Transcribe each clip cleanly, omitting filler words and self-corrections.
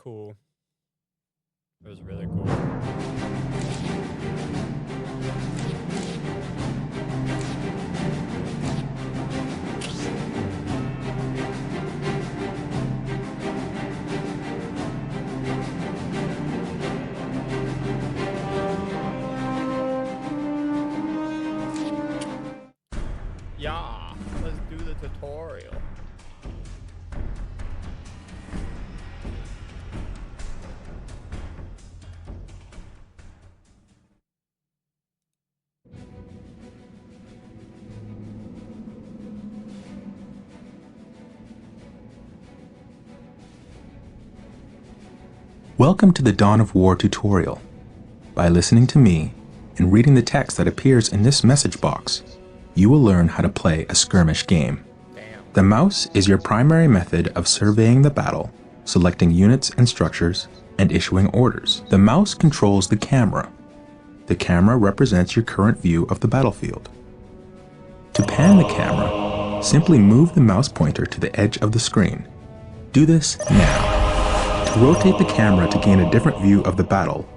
cool. It was really cool. Yeah, let's do the tutorial. Welcome to the Dawn of War tutorial. By listening to me and reading the text that appears in this message box, you will learn how to play a skirmish game. The mouse is your primary method of surveying the battle, selecting units and structures, and issuing orders. The mouse controls the camera. The camera represents your current view of the battlefield. To pan the camera, simply move the mouse pointer to the edge of the screen. Do this now. To rotate the camera to gain a different view of the battle,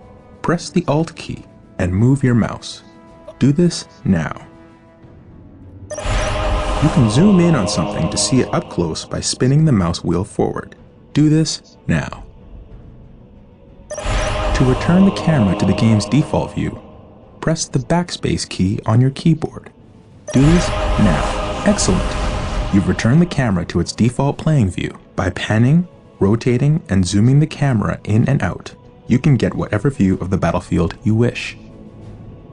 press the Alt key and move your mouse. Do this now. You can zoom in on something to see it up close by spinning the mouse wheel forward. Do this now. To return the camera to the game's default view, press the backspace key on your keyboard. Do this now. Excellent! You've returned the camera to its default playing view. By panning, rotating, and zooming the camera in and out, you can get whatever view of the battlefield you wish.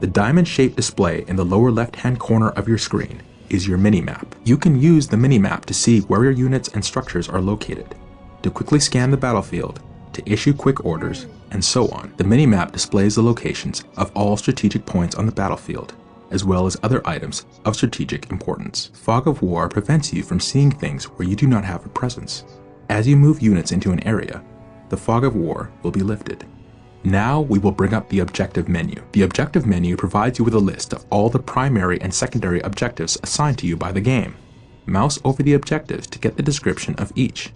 The diamond-shaped display in the lower left-hand corner of your screen is your minimap. You can use the minimap to see where your units and structures are located, to quickly scan the battlefield, to issue quick orders, and so on. The minimap displays the locations of all strategic points on the battlefield, as well as other items of strategic importance. Fog of War prevents you from seeing things where you do not have a presence. As you move units into an area, the Fog of War will be lifted. Now we will bring up the objective menu. The objective menu provides you with a list of all the primary and secondary objectives assigned to you by the game. Mouse over the objectives to get the description of each.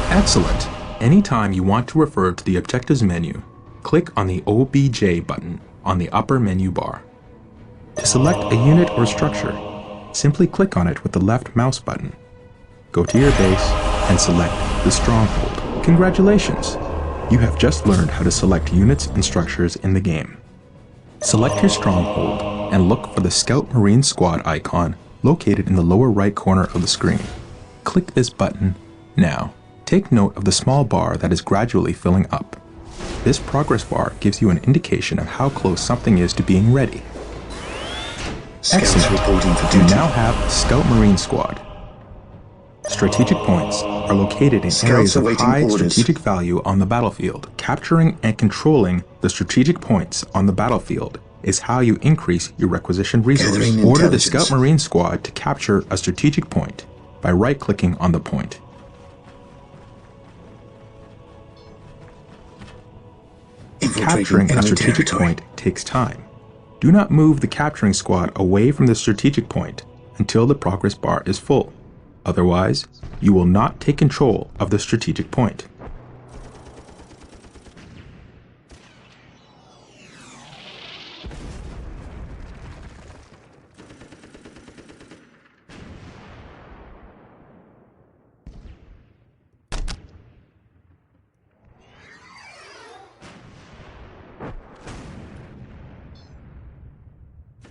Excellent! Anytime you want to refer to the objectives menu, click on the OBJ button on the upper menu bar. To select a unit or structure, simply click on it with the left mouse button. Go to your base and select the stronghold. Congratulations! You have just learned how to select units and structures in the game. Select your stronghold and look for the Scout Marine Squad icon located in the lower right corner of the screen. Click this button now. Take note of the small bar that is gradually filling up. This progress bar gives you an indication of how close something is to being ready. Excellent. You now have Scout Marine Squad. Strategic points are located in areas of high strategic value on the battlefield. Capturing and controlling the strategic points on the battlefield is how you increase your requisition resource. Order the Scout Marine Squad to capture a strategic point by right-clicking on the point. Capturing a strategic point takes time. Do not move the capturing squad away from the strategic point until the progress bar is full. Otherwise, you will not take control of the strategic point.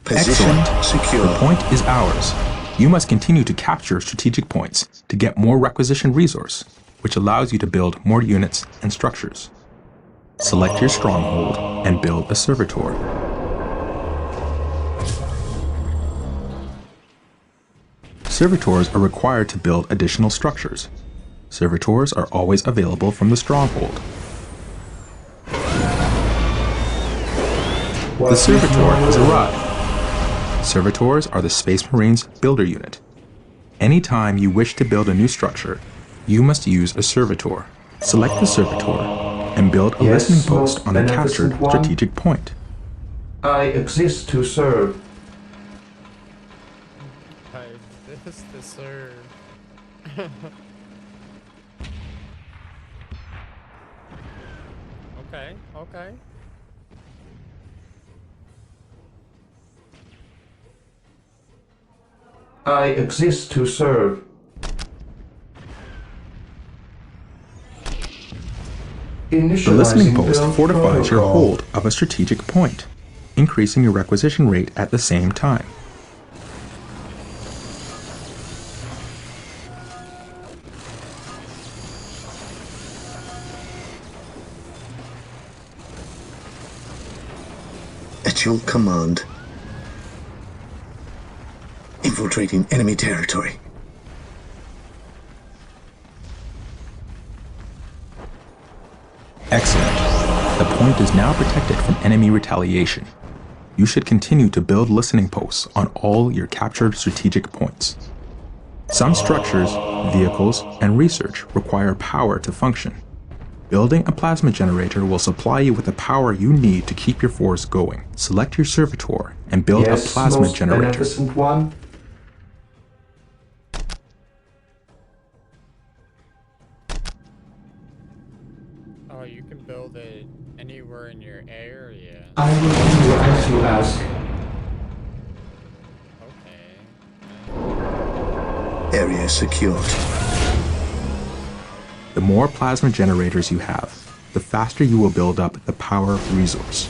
Excellent. Secure. The point is ours. You must continue to capture strategic points to get more requisition resource, which allows you to build more units and structures. Select your stronghold and build a servitor. Servitors are required to build additional structures. Servitors are always available from the stronghold. The servitor has arrived. Servitors are the Space Marines builder unit. Anytime you wish to build a new structure, you must use a servitor. Select the servitor and build a Yes, listening post most on the beneficent captured one. strategic point. I exist to serve. I exist to serve. Okay, okay. I exist to serve. The listening Initializing post build fortifies your protocol. hold of a strategic point, increasing your requisition rate at the same time. At your command. Infiltrating enemy territory. Excellent. The point is now protected from enemy retaliation. You should continue to build listening posts on all your captured strategic points. Some structures, vehicles, and research require power to function. Building a plasma generator will supply you with the power you need to keep your force going. Select your servitor and build Yes, a plasma most generator. beneficent one. Oh, you can build it anywhere in your area. I will do as you ask. Okay. Area secured. The more plasma generators you have, the faster you will build up the power resource.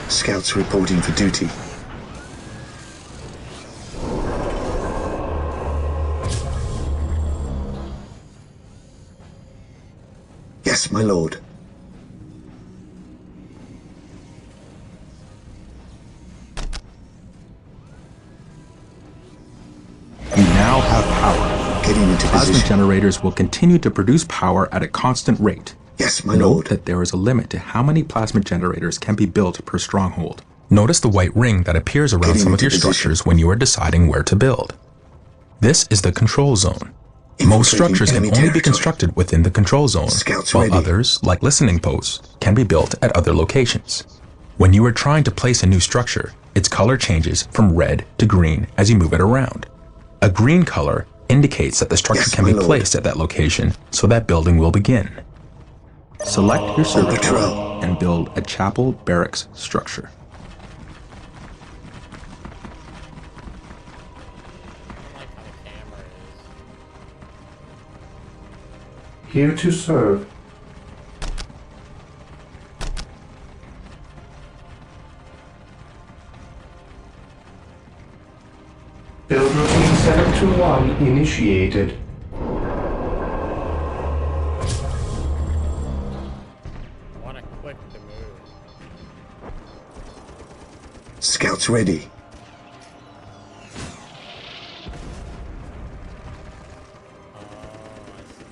Scouts reporting for duty. Yes, my lord. You now have power. Getting into Plasma position. generators will continue to produce power at a constant rate. Yes, my Note lord. that there is a limit to how many plasma generators can be built per stronghold. Notice the white ring that appears around Getting some of into your position. structures when you are deciding where to build. This is the control zone. Most Infiltrating structures can enemy only be territory. constructed within the control zone, Scouts while ready. others, like listening posts, can be built at other locations. When you are trying to place a new structure, its color changes from red to green as you move it around. A green color indicates that the structure Yes, can my be lord. placed at that location, so that building will begin. Select your servitor patrol. and build a chapel barracks structure. I like how the camera is. Here to serve. Build routine 721 initiated. I want to click to move. Scouts ready. Oh, I see.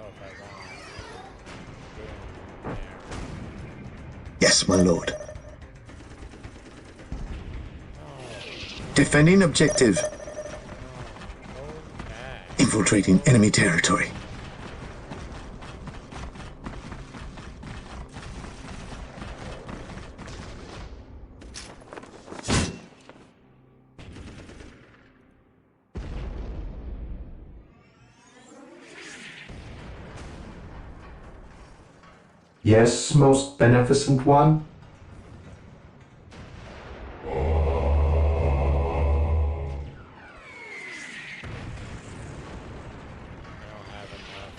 Oh, if I want. Boom. There. Yes, my lord. Defending objective. Okay. Infiltrating enemy territory. Yes, most beneficent one. I don't have enough.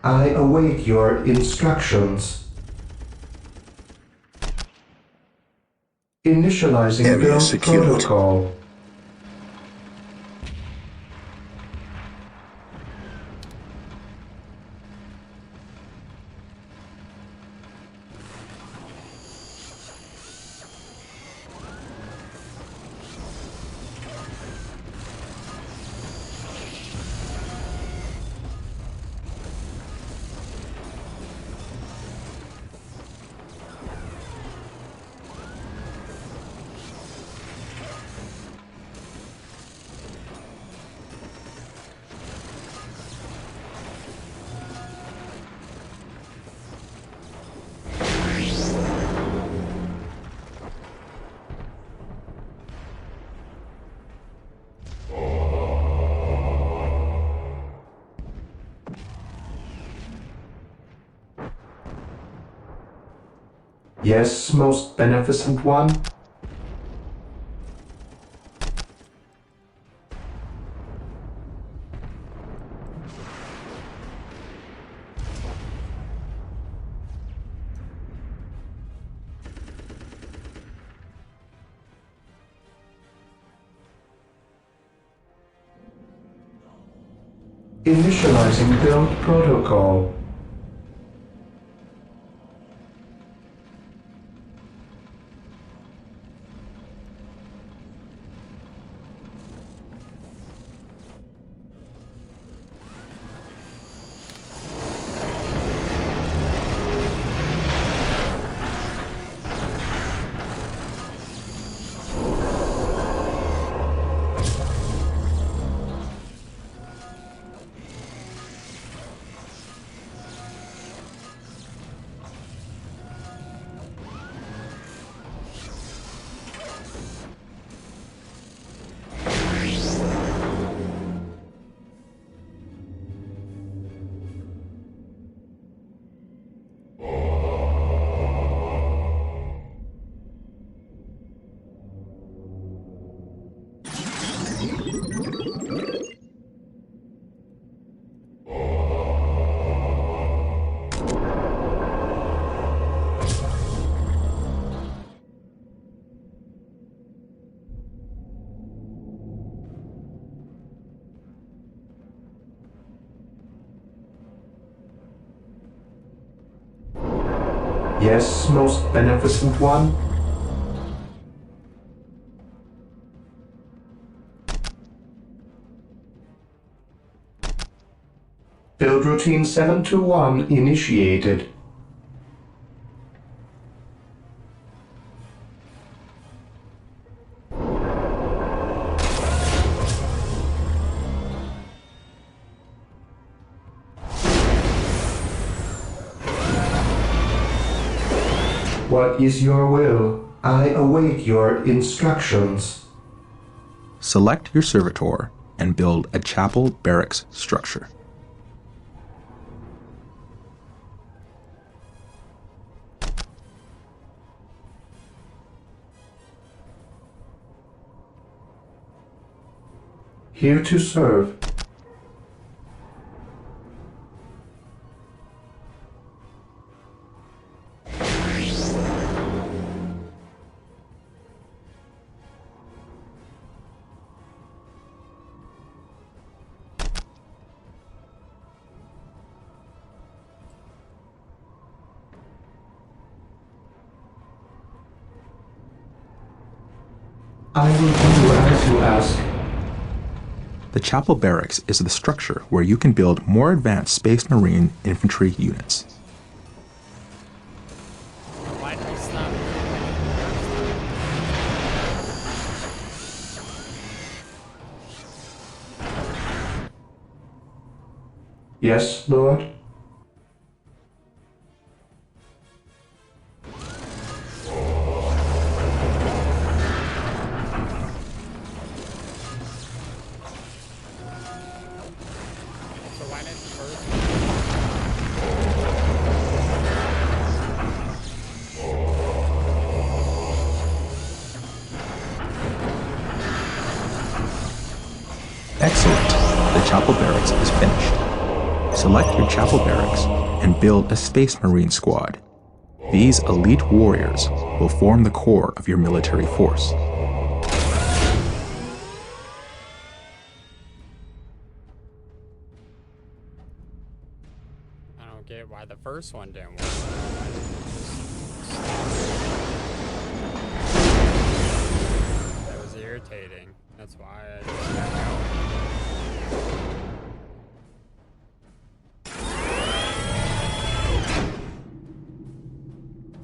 I await your instructions. Initializing Area build secured. protocol. Yes, most beneficent one. Initializing build protocol. Yes, most beneficent one. Build routine 721 initiated. What is your will? I await your instructions. Select your servitor and build a chapel barracks structure. Here to serve. I will do as you ask. The chapel barracks is the structure where you can build more advanced Space Marine infantry units. Why did we stop? Yes, Lord? So why didn't the first Excellent! The chapel barracks is finished. Select your chapel barracks and build a Space Marine squad. These elite warriors will form the core of your military force. I don't get why the first one didn't work. That was irritating. That's why I just kept going.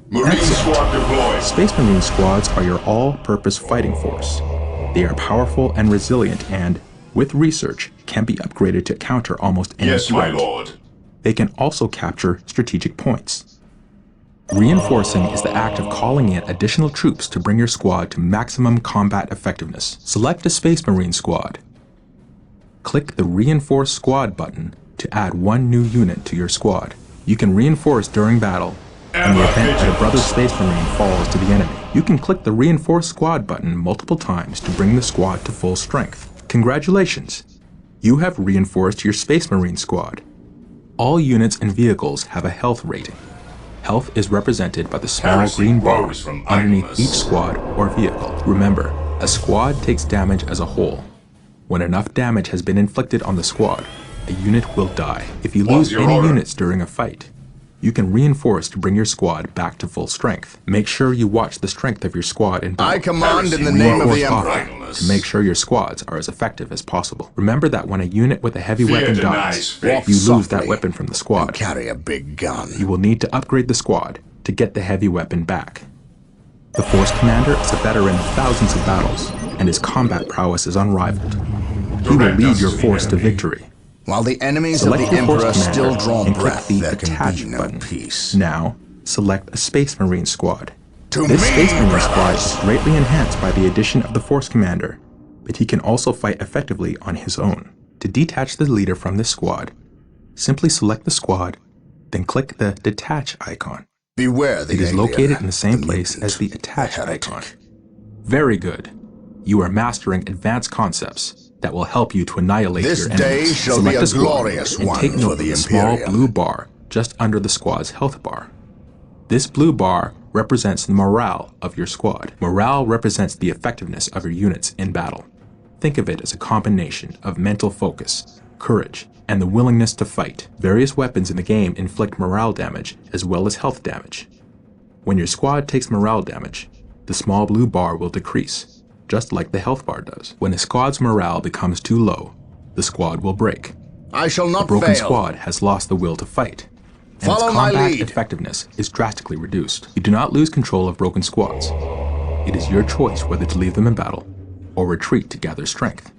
Marine squad deployed. Space Marine squads are your all-purpose fighting force. They are powerful and resilient and, with research, can be upgraded to counter almost any Yes, my threat. lord. They can also capture strategic points. Reinforcing is the act of calling in additional troops to bring your squad to maximum combat effectiveness. Select a Space Marine squad. Click the Reinforce Squad button to add one new unit to your squad. You can reinforce during battle In the Ever event that a brother vigilant. Space Marine falls to the enemy, you can click the Reinforce Squad button multiple times to bring the squad to full strength. Congratulations! You have reinforced your Space Marine squad. All units and vehicles have a health rating. Health is represented by the small Heresy green bar grows from underneath idleness. each squad or vehicle. Remember, a squad takes damage as a whole. When enough damage has been inflicted on the squad, a unit will die. If you What's lose your any order? units during a fight, you can reinforce to bring your squad back to full strength. Make sure you watch the strength of your squad in battle. I command in the Heresy name of grows the from Emperor. idleness. To make sure your squads are as effective as possible. Remember that when a unit with a heavy Fear weapon denies dies, faith. you lose that Softly weapon from the And squad. carry a big gun. You will need to upgrade the squad to get the heavy weapon back. The Force Commander is a veteran of thousands of battles, and his combat prowess is unrivaled. He will Direct lead us your to the force to enemy. victory. While the enemies of Select the your Force Emperor Commander still draw and click breath, the there can Attach be no button. peace. Now, select a Space Marine squad. To This me, Space Marine squad brothers! is greatly enhanced by the addition of the Force Commander, but he can also fight effectively on his own. To detach the leader from this squad, simply select the squad, then click the Detach icon. Beware the It is alien, located in the same the place mutant, as the Attach heretic. icon. Very good. You are mastering advanced concepts that will help you to annihilate This your day enemies. shall Select be a squad glorious and one take for note the of the small Imperium. blue bar just under the squad's health bar. This blue bar represents the morale of your squad. Morale represents the effectiveness of your units in battle. Think of it as a combination of mental focus, courage, and the willingness to fight. Various weapons in the game inflict morale damage as well as health damage. When your squad takes morale damage, the small blue bar will decrease, just like the health bar does. When a squad's morale becomes too low, the squad will break. I shall A not broken fail. squad has lost the will to fight, and Follow its my combat lead. effectiveness is drastically reduced. You do not lose control of broken squads. It is your choice whether to leave them in battle or retreat to gather strength.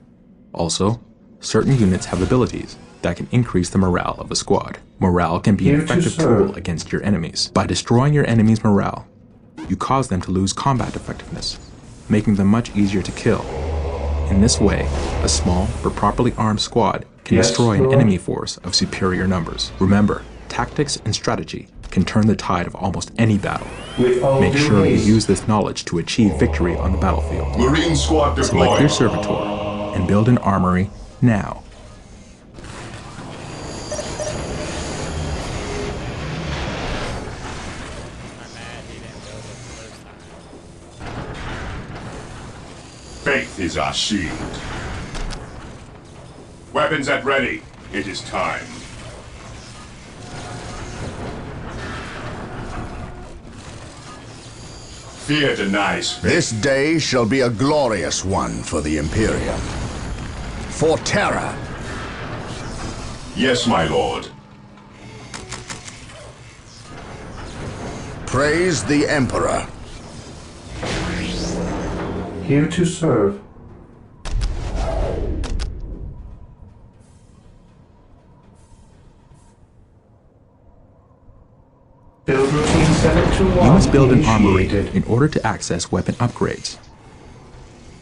Also, certain units have abilities that can increase the morale of a squad. Morale can be an Here to effective serve. tool against your enemies. By destroying your enemy's morale, you cause them to lose combat effectiveness, making them much easier to kill. In this way, a small but properly armed squad can Yes, destroy an Lord. enemy force of superior numbers. Remember, tactics and strategy can turn the tide of almost any battle. With all Make due sure you haste. use this knowledge to achieve victory on the battlefield. Marine squad Select your deployed. servitor and build an armory now. I'm mad he didn't build it the first time. Faith is our shield. Weapons at ready. It is time. Fear denies faith. This day shall be a glorious one for the Imperium. For terror, Yes, my lord. praise the Emperor. Here to serve. Build routine 721 You must build an armory initiated. in order to access weapon upgrades.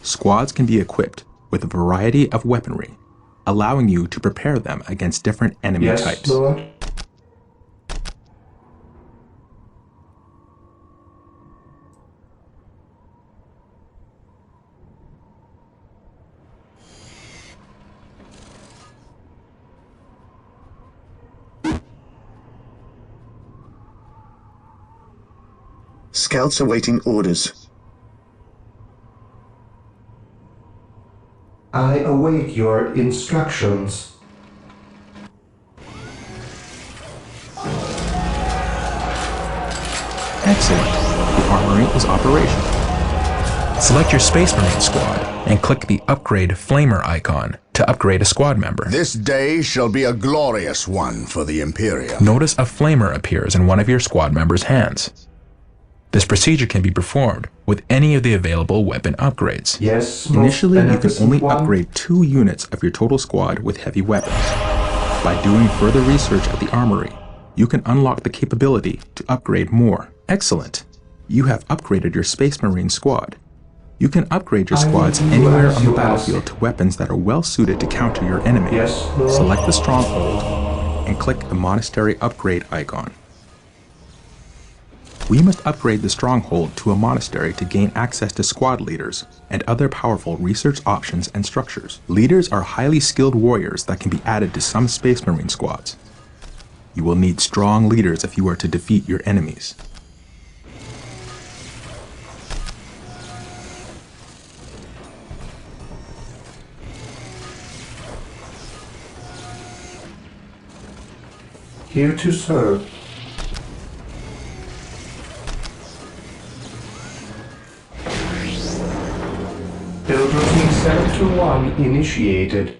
Squads can be equipped with a variety of weaponry, allowing you to prepare them against different enemy Yes, types. Lord. Scouts awaiting orders. I await your instructions. Excellent. The armory is operational. Select your Space Marine squad and click the Upgrade Flamer icon to upgrade a squad member. This day shall be a glorious one for the Imperium. Notice a flamer appears in one of your squad members' hands. This procedure can be performed with any of the available weapon upgrades. Yes, most Initially, you can beneficent only one. upgrade 2 units of your total squad with heavy weapons. By doing further research at the armory, you can unlock the capability to upgrade more. Excellent! You have upgraded your Space Marine squad. You can upgrade your I will squads do anywhere as on the you battlefield ask. to weapons that are well suited to counter your enemy. Yes, Lord. Select the stronghold and click the Monastery Upgrade icon. We must upgrade the stronghold to a monastery to gain access to squad leaders and other powerful research options and structures. Leaders are highly skilled warriors that can be added to some Space Marine squads. You will need strong leaders if you are to defeat your enemies. Here to serve. Build routine 721 initiated.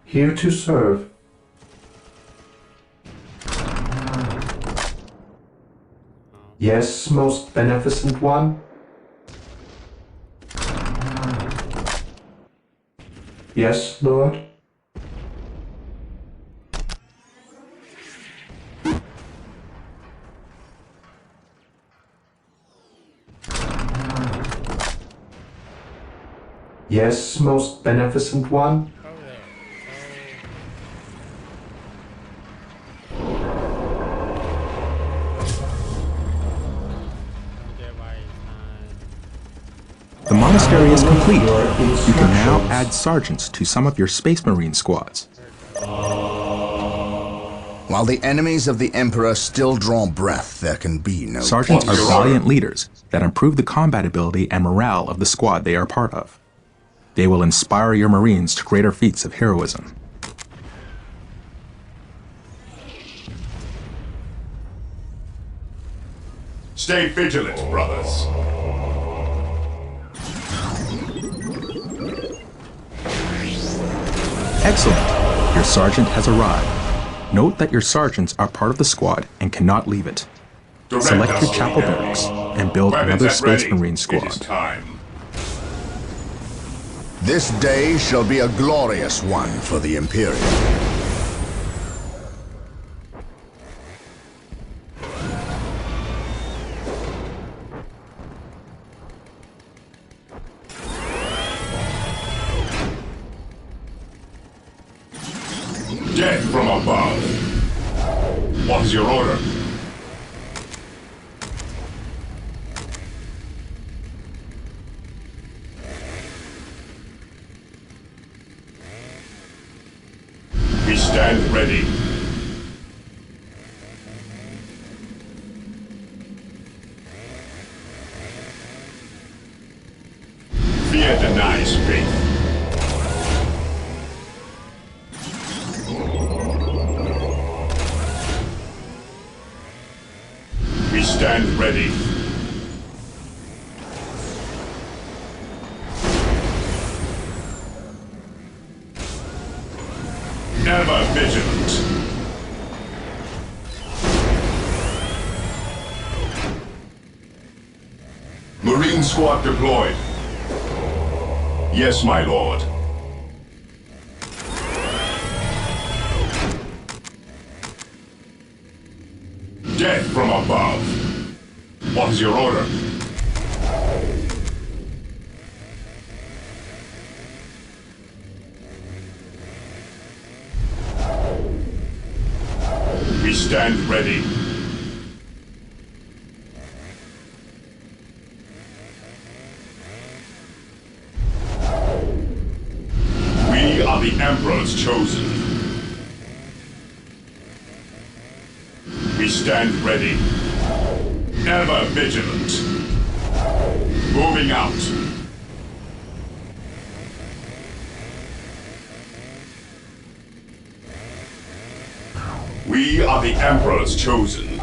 Here to serve. Yes, most beneficent one. Yes, Lord. Yes, most beneficent one. Oh, there. Don't get why he's not. The monastery is complete. Your You can now instructions. add sergeants to some of your Space Marine squads. While the enemies of the Emperor still draw breath, there can be no Sergeants are peace. valiant leaders that improve the combat ability and morale of the squad they are part of. They will inspire your Marines to greater feats of heroism. Stay vigilant, brothers. Excellent! Your sergeant has arrived. Note that your sergeants are part of the squad and cannot leave it. Direct Select us your to chapel the enemy. barracks and build Weapons another at Space ready. Marine It is squad. time. This day shall be a glorious one for the Imperium. Death from above. What is your order? We stand ready. Fear denies faith. We stand ready. Never vigilant. Marine squad deployed. Yes, my lord. Death from above. What is your order? We stand ready. We are the Emperor's chosen. We stand ready. Ever vigilant. Moving out. We are the Emperor's chosen.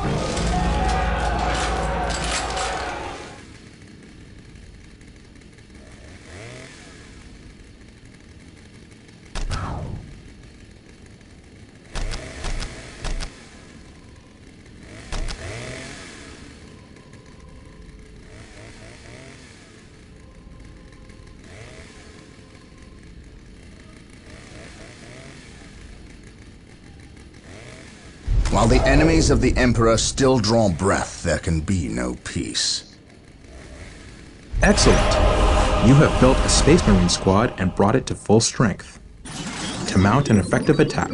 While the enemies of the Emperor still draw breath, there can be no peace. Excellent! You have built a Space Marine squad and brought it to full strength. To mount an effective attack,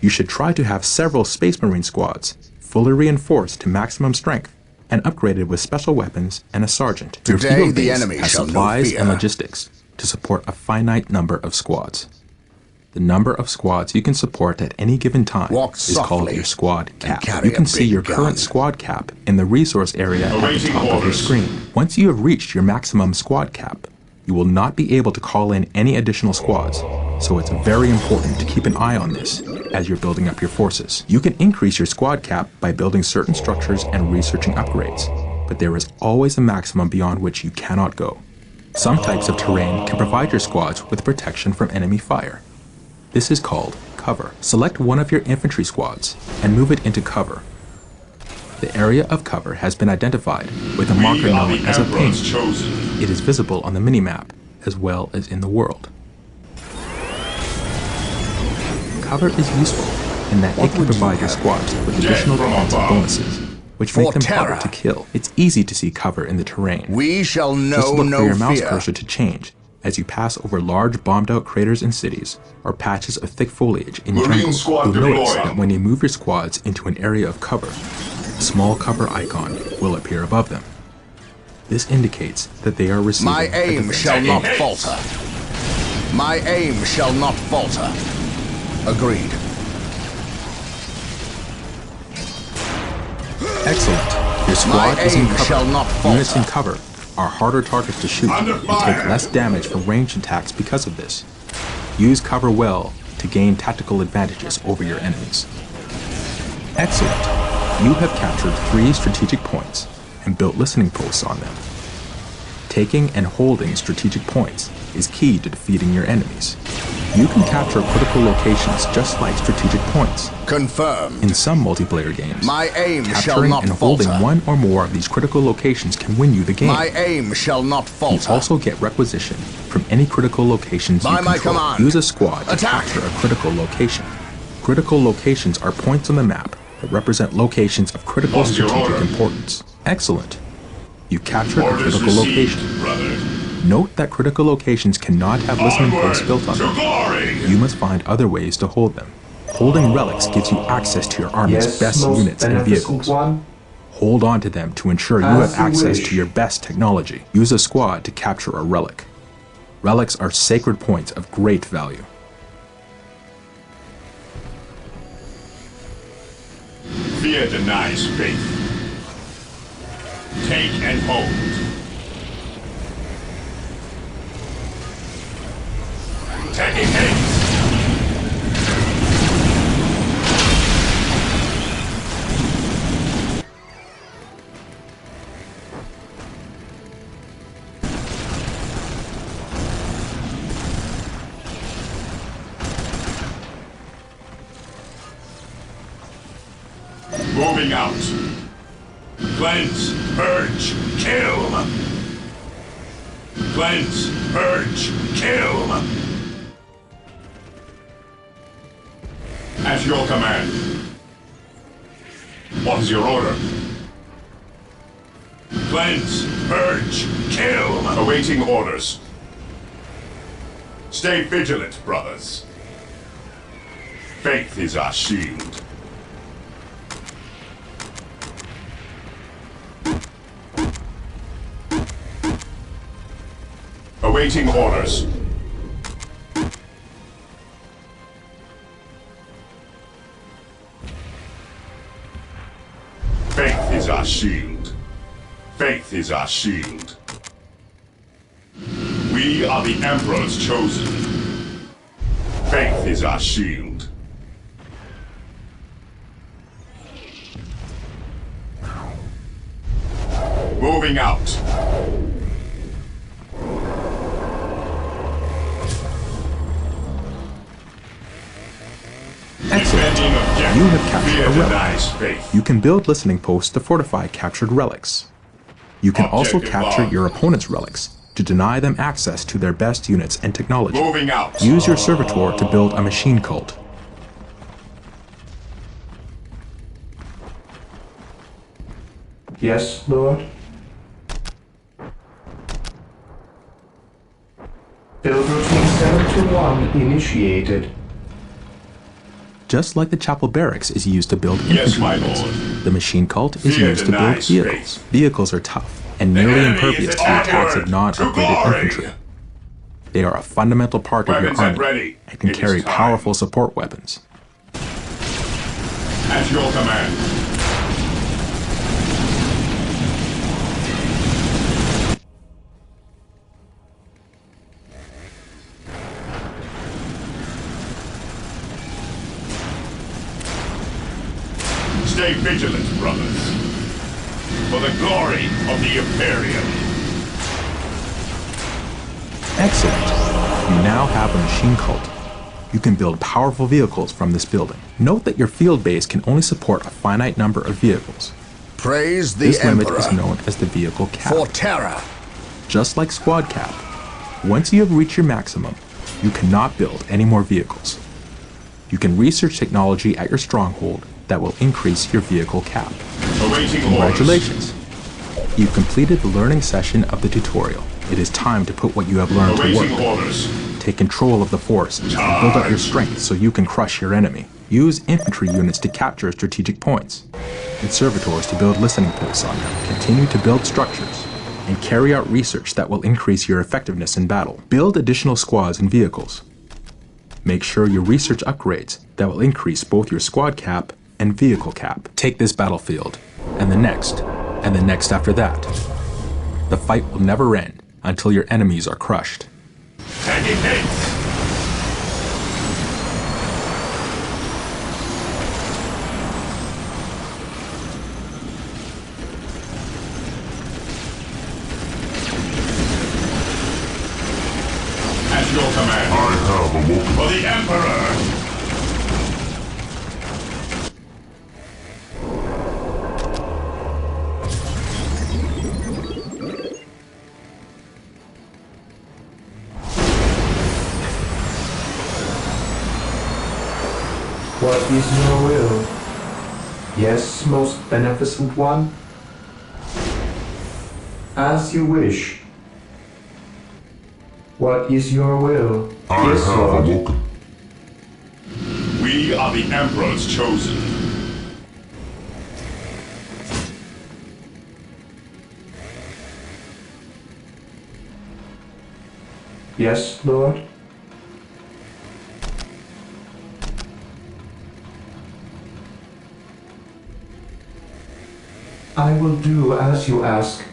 you should try to have several Space Marine squads, fully reinforced to maximum strength, and upgraded with special weapons and a sergeant. Your Today field the base enemy has shall know supplies fear. and logistics to support a finite number of squads. The number of squads you can support at any given time Walk is called softly your squad cap. carry You can a see big your gun. current squad cap in the resource area at the Awaiting top of your orders. screen. Once you have reached your maximum squad cap, you will not be able to call in any additional squads, so it's very important to keep an eye on this as you're building up your forces. You can increase your squad cap by building certain structures and researching upgrades, but there is always a maximum beyond which you cannot go. Some types of terrain can provide your squads with protection from enemy fire. This is called cover. Select one of your infantry squads and move it into cover. The area of cover has been identified with a marker We are known the as a ping. Emperor's chosen. It is visible on the minimap as well as in the world. Cover is useful in that it can provide your squads with additional from defensive above. bonuses, which For make them harder terror. to kill. It's easy to see cover in the terrain. We shall Just know look for no your mouse fear. cursor to change as you pass over large bombed-out craters in cities or patches of thick foliage in Marine jungles. squad You'll notice deployed. that when you move your squads into an area of cover, a small cover icon will appear above them. This indicates that they are receiving My a aim defensive shall not bonus. falter. My aim shall not falter. Agreed. Excellent. Your squad is in aim cover. shall not Units in falter. cover are harder targets to shoot Under and take fire. less damage from ranged attacks because of this. Use cover well to gain tactical advantages over your enemies. Excellent. You have captured 3 strategic points and built listening posts on them. Taking and holding strategic points is key to defeating your enemies. You can capture critical locations just like strategic points. Confirmed. In some multiplayer games, My aim shall capturing not and holding falter. one or more of these critical locations can win you the game. My aim shall not You falter. also get requisition from any critical locations By you my control. command. Use a squad to Attack. capture a critical location. Critical locations are points on the map that represent locations of critical What's your strategic order? importance. Excellent. You captured a Orders critical received, location. brother. Note that critical locations cannot have listening Onward posts built on to them. glory. You must find other ways to hold them. Holding relics gives you access to your army's Yes, best most units and beneficent vehicles. one. Hold on to them to ensure you As have you access wish. to your best technology. Use a squad to capture a relic. Relics are sacred points of great value. Fear denies faith. Take and hold. Taking haste. Moving out. Cleanse, purge, kill. Cleanse, purge, kill. At your command. What is your order? Cleanse, purge, kill. Awaiting orders. Stay vigilant, brothers. Faith is our shield. Awaiting orders. Faith is our shield. Faith is our shield. We are the Emperor's chosen. Faith is our shield. Moving out. Excellent. Defending objective. You have captured Fear a relic. denies faith. You can build listening posts to fortify captured relics. You can also Objective capture locked. your opponent's relics to deny them access to their best units and technology. Moving out. Use your servitor to build a machine cult. Yes, Lord. 1 initiated. Just like the chapel barracks is used to build Yes, infantry my units, lord. the machine cult is Fear used to build denies vehicles. faith. Vehicles are tough and The nearly enemy impervious is to the attacks of onward non-upgraded to glory. infantry. They are a fundamental part of your Weapons at army ready. and can It is carry time. powerful support weapons. At your command. Stay vigilant, brothers. For the glory of the Imperium. Excellent. You now have a machine cult. You can build powerful vehicles from this building. Note that your field base can only support a finite number of vehicles. Praise the This limit Emperor. is known as the vehicle cap. For terror. Just like squad cap, once you have reached your maximum, you cannot build any more vehicles. You can research technology at your stronghold that will increase your vehicle cap. Awaiting Congratulations! You've completed the learning session of the tutorial. It is time to put what you have learned orders. to Awaiting work. orders. Take control of the forces and build up your strength so you can crush your enemy. Use infantry units to capture strategic points, and servitors to build listening posts on them. Continue to build structures, and carry out research that will increase your effectiveness in battle. Build additional squads and vehicles. Make sure your research upgrades that will increase both your squad cap and vehicle cap. Take this battlefield, and the next after that. The fight will never end until your enemies are crushed. Taking hits. At your command. I have awoken. For the Emperor. What is your will? Yes, most beneficent one? As you wish. What is your will? I Yes, have Lord. awoken. We are the Emperor's chosen. Yes, Lord. I will do as you ask.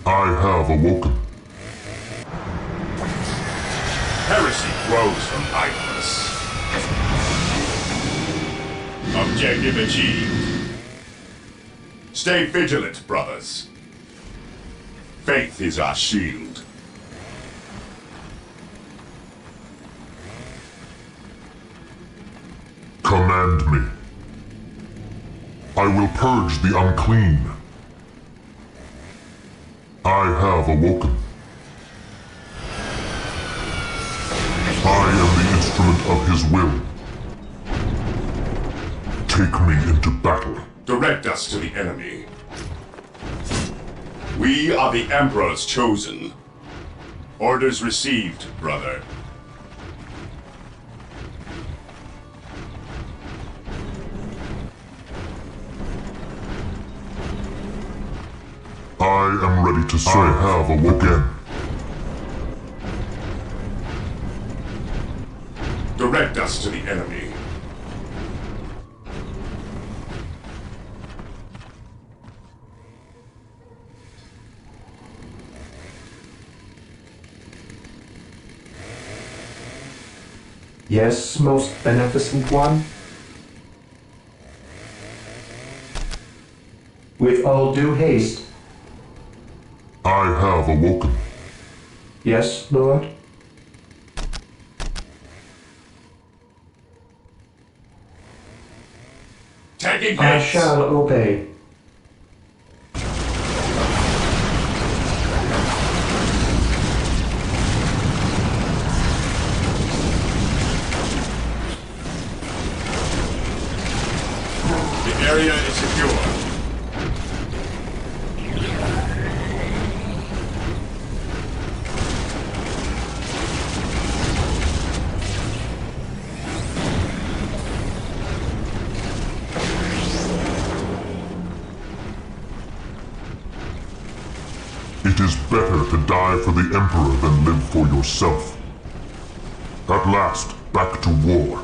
I have awoken. Heresy grows from idleness. Objective achieved. Stay vigilant, brothers. Faith is our shield. Command me. I will purge the unclean. I have awoken. I am the instrument of his will. Take me into battle. Direct us to the enemy. We are the Emperor's chosen. Orders received, brother. I am ready to serve. I have awoken. Direct us to the enemy. Yes, most beneficent one? With all due haste. I have awoken. Yes, Lord. Taking I hits. shall obey. The area is secure. to die for the Emperor than live for yourself. At last, back to war.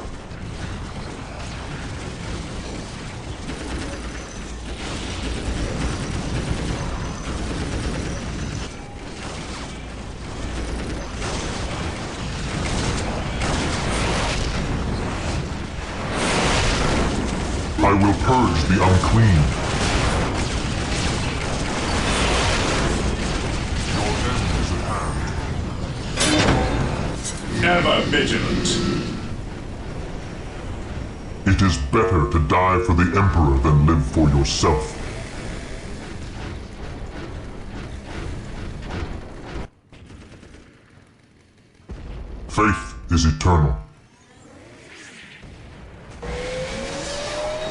I will purge the unclean. Your end is at hand. Ever vigilant. It is better to die for the Emperor than live for yourself. Faith is eternal.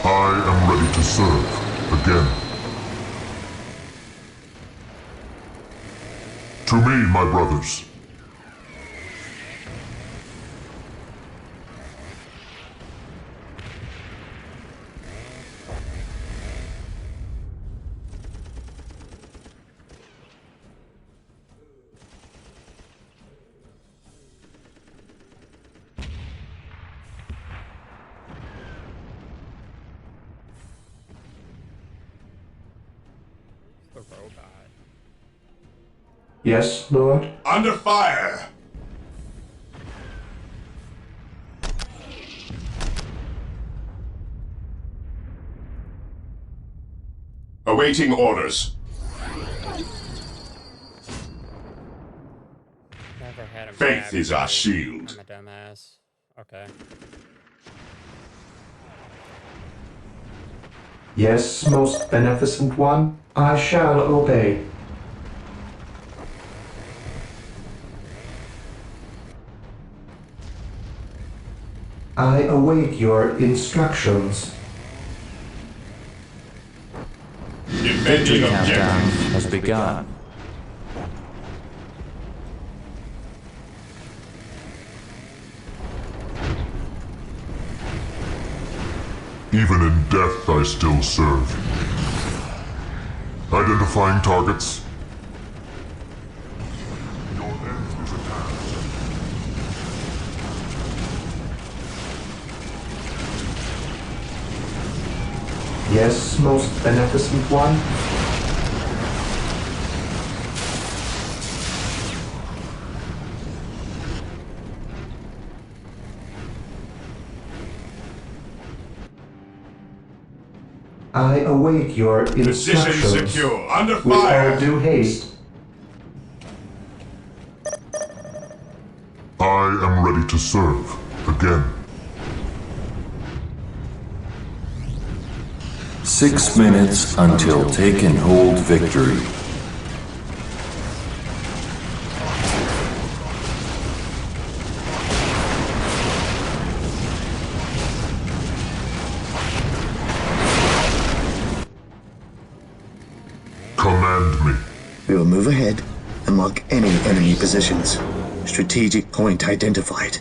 I am ready to serve again. To me, my brothers. The robot. Yes, Lord? Under fire! Awaiting orders. Never had him. Faith grab is our me. shield. I'm a dumbass. Okay. Yes, most beneficent one, I shall obey. I await your instructions. Defending objective. has begun. Even in death, I still serve. Identifying targets. Your end is at hand. Yes, most beneficent one. I await your Position instructions. secure. Under With all fire. due haste. I am ready to serve again. 6 minutes until take and hold victory. Command me. We will move ahead and mark any enemy positions. Strategic point identified.